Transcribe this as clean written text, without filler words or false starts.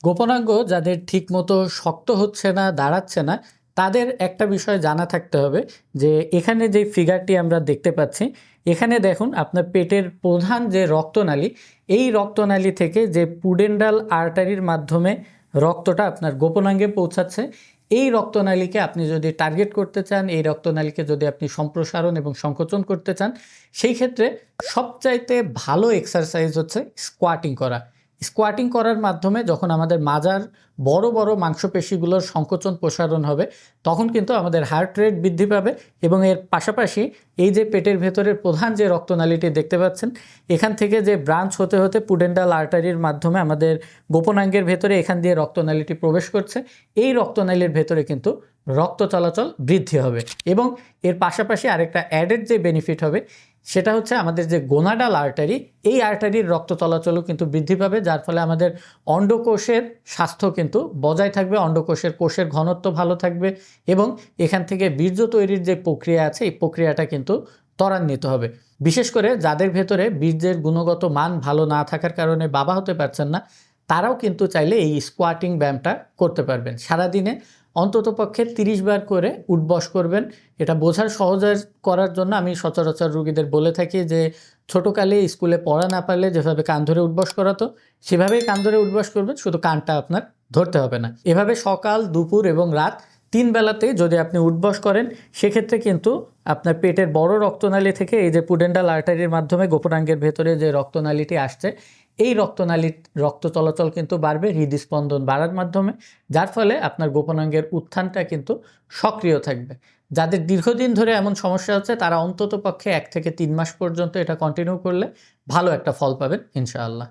গোপনাঙ্গ যাদের ঠিকমতো শক্ত হচ্ছে না, দাঁড়াচ্ছে না, তাদের একটা বিষয় জানা থাকতে হবে যে এখানে যে ফিগারটি আমরা দেখতে পাচ্ছি, এখানে দেখুন আপনার পেটের প্রধান যে রক্তনালী, এই রক্তনালী থেকে যে পুডেন্ডাল আর্টারির মাধ্যমে রক্তটা আপনার গোপনাঙ্গে পৌঁছাচ্ছে, এই রক্তনালীকে আপনি যদি টার্গেট করতে চান, এই রক্তনালীকে যদি আপনি সম্প্রসারণ এবং সংকোচন করতে চান, সেই ক্ষেত্রে সবচাইতে ভালো এক্সারসাইজ হচ্ছে স্কোয়াটিং করা। স্কোয়াটিং করার মাধ্যমে যখন আমাদের মাজার বড় বড় মাংসপেশিগুলোর সংকোচন প্রসারণ হবে, তখন কিন্তু আমাদের হার্ট রেট বৃদ্ধি পাবে এবং এর পাশাপাশি এই যে পেটের ভেতরের প্রধান যে রক্তনালীটি দেখতে পাচ্ছেন, এখান থেকে যে ব্রাঞ্চ হতে হতে পুডেন্ডাল আর্টারির মাধ্যমে আমাদের গোপনাঙ্গের ভেতরে এখান দিয়ে রক্তনালীটি প্রবেশ করছে, এই রক্তনালীর ভেতরে কিন্তু রক্ত চলাচল বৃদ্ধি হবে। এবং এর পাশাপাশি আরেকটা অ্যাডেড যে বেনিফিট হবে, সেটা হচ্ছে আমাদের যে গোনাডাল আর্টারি, এই আর্টারির রক্ত চলাচলও কিন্তু বৃদ্ধি পাবে, যার ফলে আমাদের অন্ডকোষের স্বাস্থ্য কিন্তু বজায় থাকবে, কোষের ঘনত্ব ভালো থাকবে এবং এখান থেকে বীর্য তৈরির যে প্রক্রিয়া আছে, এই প্রক্রিয়াটা কিন্তু ত্বরান্বিত হবে। বিশেষ করে যাদের ভেতরে বীর্যের গুণগত মান ভালো না থাকার কারণে বাবা হতে পারছেন না, তারাও কিন্তু চাইলে এই স্কোয়াটিং ব্যায়ামটা করতে পারবেন। সারাদিনে অন্ততপক্ষে 30 বার করে উঠবস করবেন। এটা বোঝার সহজ করার জন্য আমি সচরাচর রোগীদের বলে থাকি যে ছোটোকালে স্কুলে পড়া না পারলে যেভাবে কান ধরে উঠবস করাতো, সেভাবেই কান ধরে উঠবস করবেন, শুধু কানটা আপনার ধরতে হবে না। এভাবে সকাল, দুপুর এবং রাত 3 বেলাতেই যদি আপনি উঠবস করেন, সেক্ষেত্রে কিন্তু আপনার পেটের বড় রক্তনালী থেকে এই যে পুডেন্ডাল আর্টারির মাধ্যমে গোপনাঙ্গের ভেতরে যে রক্তনালীটি আসছে, এই রক্তনালীর রক্ত চলাচল কিন্তু বাড়বে হৃদস্পন্দন বাড়ার মাধ্যমে, যার ফলে আপনার গোপনাঙ্গের উত্থানটা কিন্তু সক্রিয় থাকবে। যাদের দীর্ঘদিন ধরে এমন সমস্যা হচ্ছে, তারা অন্তত পক্ষে 1 থেকে 3 মাস পর্যন্ত এটা কন্টিনিউ করলে ভালো একটা ফল পাবেন ইনশাআল্লাহ।